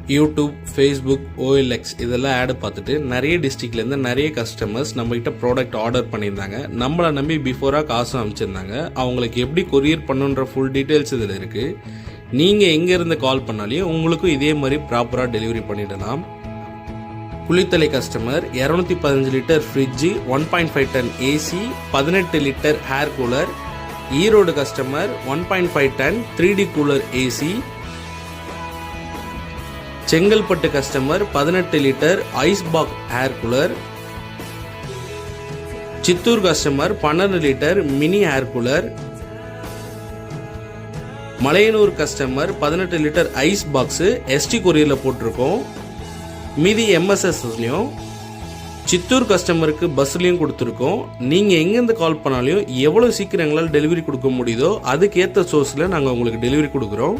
YouTube, Facebook, OLX இதெல்லாம் ஆடு பார்த்துட்டு நிறைய டிஸ்ட்ரிக்ட்லேருந்து நிறைய கஸ்டமர்ஸ் நம்மகிட்ட ப்ராடக்ட் ஆர்டர் பண்ணியிருந்தாங்க. நம்மளை நம்பி பிஃபோராக காசும் அனுப்பிச்சிருந்தாங்க. அவங்களுக்கு எப்படி கொரியர் பண்ணுன்ற ஃபுல் டீட்டெயில்ஸ் இதில் இருக்குது. நீங்கள் எங்கேருந்து கால் பண்ணாலையும் உங்களுக்கும் இதே மாதிரி ப்ராப்பராக டெலிவரி பண்ணிடலாம். Kulithalai customer 215 litre fridge, 1.5 ton AC, 18 litre air cooler. Erode customer 1.5 ton 3D cooler AC. Chengalpattu customer 18 litre ice pack air cooler. Chittoor customer 12 litre mini air cooler. Malayanur customer 18 litre ice box ST கொரியரில் போட்டிருக்கோம். மீதி MSSலையும். சித்தூர் கஸ்டமருக்கு பஸ்லையும் கொடுத்துருக்கோம். நீங்கள் எங்கேருந்து கால் பண்ணாலையும் எவ்வளோ சீக்கிரம் எங்களால் டெலிவரி கொடுக்க முடியுதோ அதுக்கேற்ற சோர்ஸில் நாங்கள் உங்களுக்கு டெலிவரி கொடுக்குறோம்.